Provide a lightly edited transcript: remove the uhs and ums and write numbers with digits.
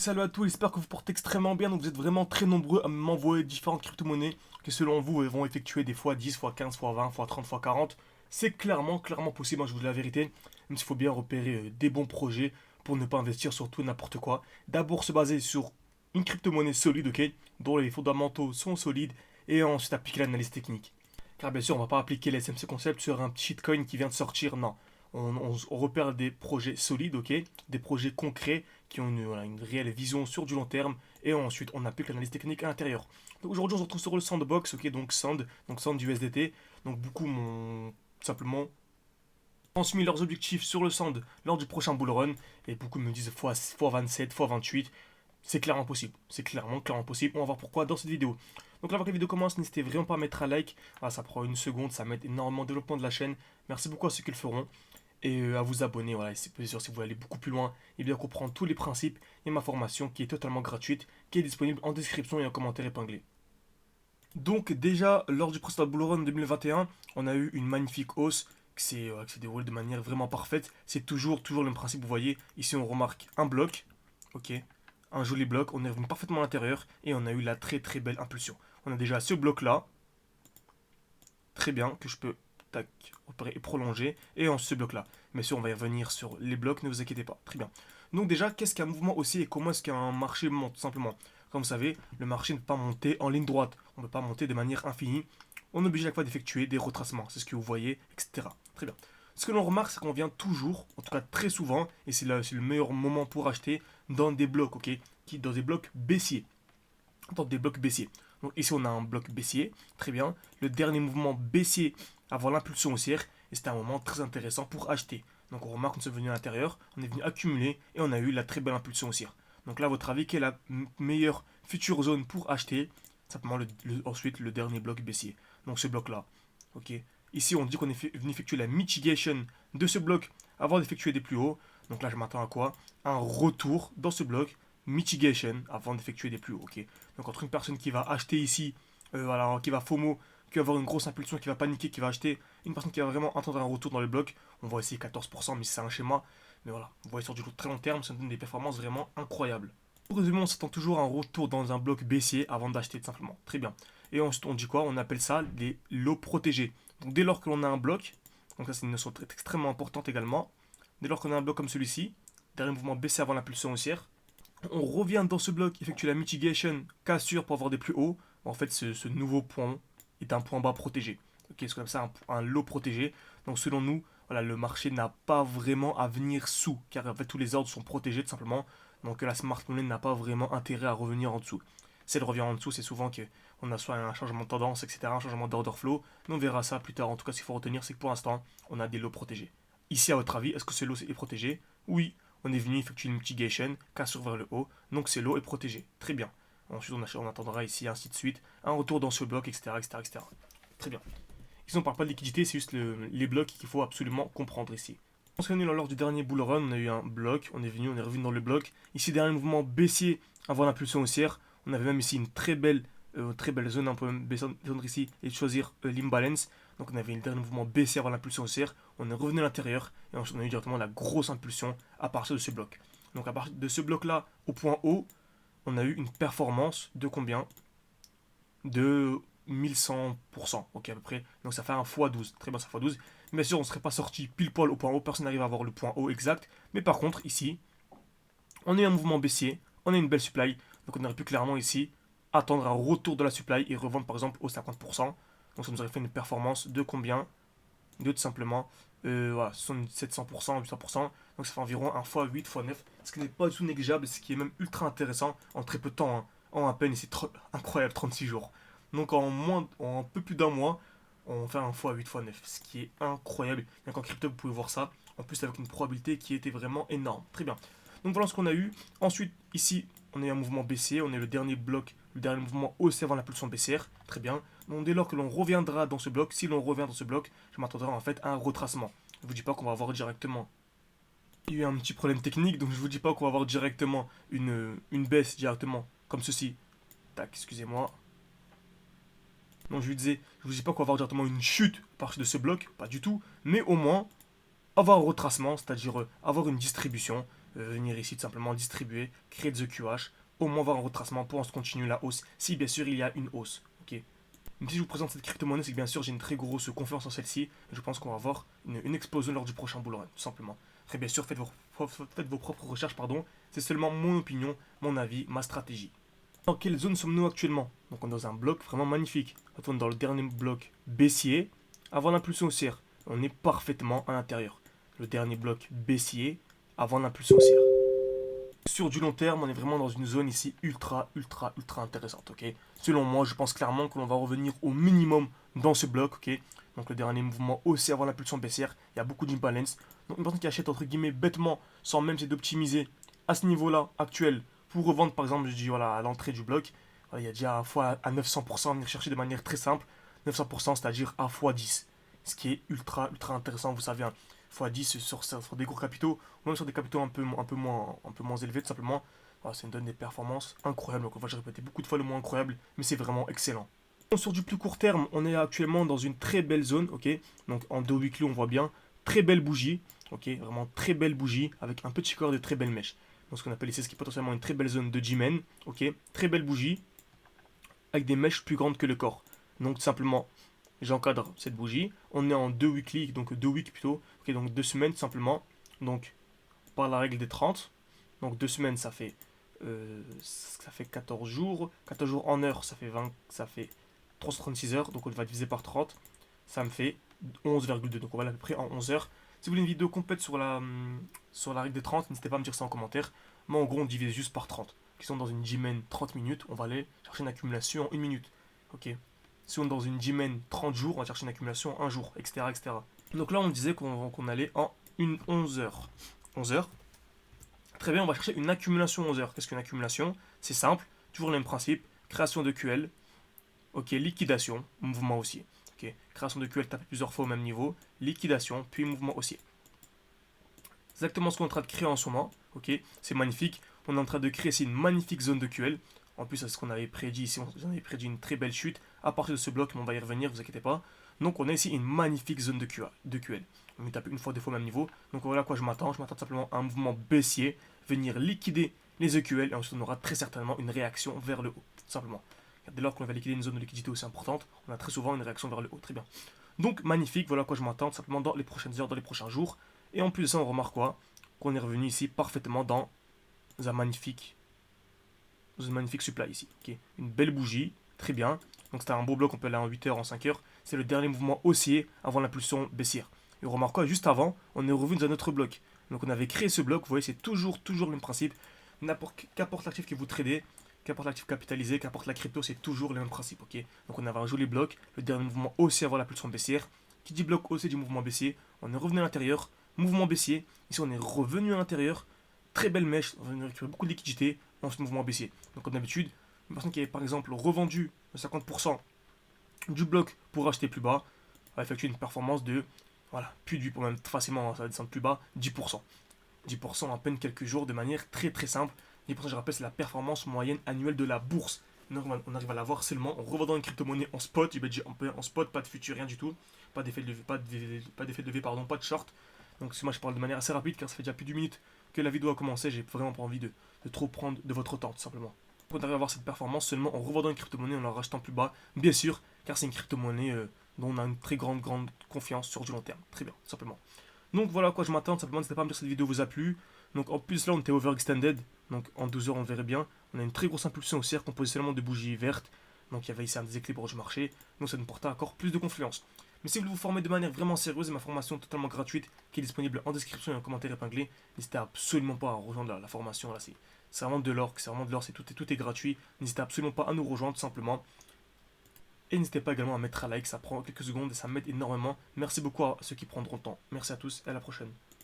salut à tous, j'espère que vous portez extrêmement bien. Donc vous êtes vraiment très nombreux à m'envoyer différentes crypto-monnaies qui selon vous vont effectuer des fois 10, fois 15, fois 20, fois 30, fois 40. C'est clairement possible, hein, je vous dis la vérité. Même s'il faut bien repérer des bons projets pour ne pas investir sur tout et n'importe quoi. D'abord se baser sur une crypto-monnaie solide, ok, dont les fondamentaux sont solides, et ensuite appliquer l'analyse technique. Car bien sûr, on ne va pas appliquer les SMC concept sur un petit shitcoin qui vient de sortir, non. On repère des projets solides, ok, des projets concrets qui ont voilà, une réelle vision sur du long terme, et ensuite on applique l'analyse technique à l'intérieur. Donc aujourd'hui on se retrouve sur le Sandbox, ok, donc Sand du USDT. Donc beaucoup m'ont simplement transmis leurs objectifs sur le Sand lors du prochain bull run, et beaucoup me disent x27, x28. C'est clairement possible, c'est clairement possible. On va voir pourquoi dans cette vidéo. Donc là, avant que la vidéo commence, n'hésitez vraiment pas à mettre un like. Voilà, ça prend une seconde, ça m'aide énormément au développement de la chaîne. Merci beaucoup à ceux qui le feront. Et à vous abonner, voilà, c'est bien sûr si vous voulez aller beaucoup plus loin et bien comprendre tous les principes et ma formation qui est totalement gratuite, qui est disponible en description et en commentaire épinglé. Donc déjà, lors du précédent bull run 2021, on a eu une magnifique hausse qui s'est déroulée de manière vraiment parfaite. C'est toujours le même principe, vous voyez. Ici, on remarque un bloc, ok, un joli bloc, on est revenu parfaitement à l'intérieur et on a eu la très belle impulsion. On a déjà ce bloc là, très bien, que je peux tac, repérer et prolonger, et en ce bloc là. Mais sûr, on va y revenir sur les blocs, ne vous inquiétez pas. Très bien. Donc déjà, qu'est-ce qu'un mouvement haussier et comment est-ce qu'un marché monte tout simplement? Comme vous savez, le marché ne peut pas monter en ligne droite, on ne peut pas monter de manière infinie, on est obligé à chaque fois d'effectuer des retracements, c'est ce que vous voyez, etc. Très bien. Ce que l'on remarque, c'est qu'on vient toujours, en tout cas très souvent, et c'est le meilleur moment pour acheter, dans des blocs, ok, dans des blocs baissiers. Dans des blocs baissiers. Donc ici on a un bloc baissier, très bien. Le dernier mouvement baissier avant l'impulsion haussière, et c'était un moment très intéressant pour acheter. Donc on remarque qu'on est venu à l'intérieur, on est venu accumuler et on a eu la très belle impulsion haussière. Donc là, à votre avis, quelle est la meilleure future zone pour acheter? Simplement ensuite le dernier bloc baissier. Donc ce bloc là. Ok. Ici on dit qu'on est venu effectuer la mitigation de ce bloc avant d'effectuer des plus hauts. Donc là je m'attends à quoi? Un retour dans ce bloc mitigation avant d'effectuer des plus hauts. Ok. Donc entre une personne qui va acheter ici, voilà, qui va FOMO, qui va avoir une grosse impulsion, qui va paniquer, qui va acheter, une personne qui va vraiment attendre un retour dans le bloc, on voit ici 14%, mais c'est un schéma. Mais voilà, vous voyez sur du très long terme, ça donne des performances vraiment incroyables. Pour résumer, on s'attend toujours à un retour dans un bloc baissier avant d'acheter tout simplement. Très bien. Et ensuite, on dit quoi? On appelle ça les lots protégés. Donc dès lors que l'on a un bloc, donc ça c'est une notion extrêmement importante également, dès lors qu'on a un bloc comme celui-ci, derrière le mouvement baissier avant l'impulsion haussière, on revient dans ce bloc, effectue la mitigation, cassure pour avoir des plus hauts. En fait, ce nouveau point est un point bas protégé. Ok, c'est comme ça un lot protégé. Donc selon nous, voilà, le marché n'a pas vraiment à venir sous, car en fait tous les ordres sont protégés tout simplement. Donc la smart money n'a pas vraiment intérêt à revenir en dessous. Si elle revient en dessous, c'est souvent qu'on a soit un changement de tendance, etc., un changement d'order flow. Mais on verra ça plus tard. En tout cas, ce qu'il faut retenir, c'est que pour l'instant, on a des lots protégés. Ici, à votre avis, est-ce que ce lot est protégé? Oui, on est venu effectuer une mitigation, cassure vers le haut, donc ce lot est protégé. Très bien. Ensuite, on attendra ici, ainsi de suite, un retour dans ce bloc, etc. Très bien. Ici, on ne parle pas de liquidité, c'est juste les blocs qu'il faut absolument comprendre ici. On s'est venu lors du dernier bull run, on a eu un bloc, on est revenu dans le bloc. Ici, derrière le mouvement baissier avant l'impulsion haussière, on avait même ici une très belle zone, on peut même descendre ici et choisir l'imbalance. Donc on avait un dernier mouvement baissier avant l'impulsion haussière, on est revenu à l'intérieur et ensuite on a eu directement la grosse impulsion à partir de ce bloc. Donc à partir de ce bloc là au point haut, on a eu une performance de combien? De 1100%, ok à peu près. Donc ça fait un x12, très bien ça x12. Bien sûr on ne serait pas sorti pile poil au point haut, personne n'arrive à avoir le point haut exact. Mais par contre ici, on a eu un mouvement baissier, on a une belle supply, donc on aurait pu clairement ici attendre un retour de la supply et revendre par exemple au 50%. Donc ça nous aurait fait une performance de combien? De tout simplement voilà, 700%, 800%. Donc ça fait environ 1 x 8 x 9, ce qui n'est pas du tout négligeable, ce qui est même ultra intéressant en très peu de temps, hein. En à peine, c'est incroyable, 36 jours. Donc en un peu plus d'un mois, on fait 1 x 8 x 9, ce qui est incroyable. Bien qu'en crypto, vous pouvez voir ça, en plus avec une probabilité qui était vraiment énorme. Très bien. Donc voilà ce qu'on a eu. Ensuite, ici, on a eu un mouvement baissier, on est le dernier bloc, le dernier mouvement haussier avant l'impulsion baissière. Très bien. Donc dès lors que l'on reviendra dans ce bloc, si l'on revient dans ce bloc, je m'attendrai en fait à un retracement. Je ne vous dis pas qu'on va avoir directement. Il y a eu un petit problème technique, donc je ne vous dis pas qu'on va avoir directement une baisse directement, comme ceci. Tac, excusez-moi. Donc je vous dis pas qu'on va avoir directement une chute à partir de ce bloc, pas du tout, mais au moins avoir un retracement, c'est-à-dire avoir une distribution, venir ici tout simplement distribuer, créer des EQH, au moins voir un retracement pour ensuite continuer la hausse, si bien sûr il y a une hausse. Ok. Même si je vous présente cette crypto-monnaie, c'est que bien sûr j'ai une très grosse confiance en celle-ci, et je pense qu'on va avoir une explosion lors du prochain bull run, tout simplement. Après bien sûr faites vos propres recherches, pardon, c'est seulement mon opinion, mon avis, ma stratégie. Dans quelle zone sommes-nous actuellement? Donc on est dans un bloc vraiment magnifique. On est dans le dernier bloc baissier, avant l'impulsion haussière. On est parfaitement à l'intérieur. Le dernier bloc baissier, avant l'impulsion haussière. Sur du long terme, on est vraiment dans une zone ici ultra intéressante, ok. Selon moi, je pense clairement que l'on va revenir au minimum dans ce bloc, ok. Donc le dernier mouvement haussier avant l'impulsion baissière, il y a beaucoup d'imbalance. Donc une personne qui achète entre guillemets bêtement, sans même essayer d'optimiser à ce niveau-là actuel, pour revendre par exemple, je dis voilà, à l'entrée du bloc, voilà, il y a déjà à fois à 900% à venir chercher de manière très simple, 900% c'est-à-dire à x10, ce qui est ultra intéressant, vous savez, hein, x10 sur des gros capitaux, ou même sur des capitaux un peu moins élevés tout simplement, voilà, ça nous donne des performances incroyables. Donc on va répéter beaucoup de fois le mot incroyable, mais c'est vraiment excellent. Sur du plus court terme, on est actuellement dans une très belle zone, ok. Donc en 2 weekly, on voit bien, très belle bougie, ok, vraiment très belle bougie, avec un petit corps de très belle mèche. Donc ce qu'on appelle ici, ce qui est potentiellement une très belle zone de G-Men, ok, très belle bougie, avec des mèches plus grandes que le corps. Donc tout simplement, j'encadre cette bougie, on est en 2 weekly, donc 2 weeks plutôt, ok, donc 2 semaines tout simplement, donc par la règle des 30, donc 2 semaines ça fait 14 jours, 14 jours en heure ça fait 336 heures, donc on va diviser par 30, ça me fait 11,2, donc on va aller à peu près en 11 heures. Si vous voulez une vidéo complète sur la règle des 30, n'hésitez pas à me dire ça en commentaire. Moi en gros on divise juste par 30, qui sont dans une G-Men 30 minutes, on va aller chercher une accumulation en 1 minute. Ok. Si on est dans une G-Men 30 jours, on va chercher une accumulation en 1 jour, etc. etc. Donc là on disait qu'on allait en 11 heures. 11 heures. Très bien, on va chercher une accumulation 11 heures. Qu'est-ce qu'une accumulation? C'est simple, toujours le même principe. Création de QL, ok, liquidation, mouvement haussier. Ok, création de QL tapé plusieurs fois au même niveau, liquidation, puis mouvement haussier. Exactement ce qu'on est en train de créer en ce moment, ok, c'est magnifique. On est en train de créer ici une magnifique zone de QL. En plus, c'est ce qu'on avait prédit ici, on avait prédit une très belle chute à partir de ce bloc, mais on va y revenir, vous inquiétez pas. Donc on a ici une magnifique zone de QL. On est tapé une fois, deux fois au même niveau. Donc voilà à quoi je m'attends. Je m'attends simplement à un mouvement baissier, venir liquider les EQL, et ensuite on aura très certainement une réaction vers le haut, tout simplement. Dès lors qu'on va liquider une zone de liquidité aussi importante, on a très souvent une réaction vers le haut. Très bien. Donc magnifique, voilà à quoi je m'attends, simplement dans les prochaines heures, dans les prochains jours. Et en plus de ça, on remarque quoi? Qu'on est revenu ici parfaitement dans un magnifique supply ici. Okay. Une belle bougie, très bien. Donc c'était un beau bloc, on peut aller en 8 heures, en 5 heures. C'est le dernier mouvement haussier avant l'impulsion baissière. Et on remarque quoi? Juste avant, on est revenu dans un autre bloc. Donc on avait créé ce bloc, vous voyez, c'est toujours le même principe. Qu'importe l'actif que vous tradez, qu'importe l'actif capitalisé, qu'importe la crypto, c'est toujours le même principe, ok. Donc on avait un joli bloc, le dernier mouvement haussier avant l'impulsion baissière. Qui dit bloc haussier du mouvement baissier, on est revenu à l'intérieur, mouvement baissier. Ici on est revenu à l'intérieur, très belle mèche, on a récupéré beaucoup de liquidité dans ce mouvement baissier. Donc comme d'habitude, une personne qui avait par exemple revendu 50% du bloc pour acheter plus bas, va effectuer une performance de, voilà, plus de 8%, même facilement, ça va descendre plus bas, 10%. 10% en à peine quelques jours de manière très simple. 10%, je rappelle, c'est la performance moyenne annuelle de la bourse. Donc on arrive à l'avoir seulement en revendant une crypto-monnaie en spot, en spot, pas de futur, rien du tout. Pas d'effet de levier, pas de short. Donc moi je parle de manière assez rapide car ça fait déjà plus d'une minute que la vidéo a commencé, j'ai vraiment pas envie de trop prendre de votre temps tout simplement. On arrive à avoir cette performance seulement en revendant une crypto-monnaie, en la rachetant plus bas, bien sûr, car c'est une crypto-monnaie dont on a une très grande confiance sur du long terme. Très bien, tout simplement. Donc voilà à quoi je m'attends, simplement n'hésitez pas à me dire si cette vidéo vous a plu. Donc en plus là on était overextended, donc en 12 heures on verrait bien. On a une très grosse impulsion haussière composée seulement de bougies vertes. Donc il y avait ici un déséquilibre du marché, donc ça nous portait encore plus de confiance. Mais si vous voulez vous former de manière vraiment sérieuse, et ma formation totalement gratuite qui est disponible en description et en commentaire épinglé, n'hésitez absolument pas à rejoindre la formation là, c'est vraiment de l'or, tout est gratuit. N'hésitez absolument pas à nous rejoindre tout simplement. Et n'hésitez pas également à mettre un like, ça prend quelques secondes et ça m'aide énormément. Merci beaucoup à ceux qui prendront le temps. Merci à tous et à la prochaine.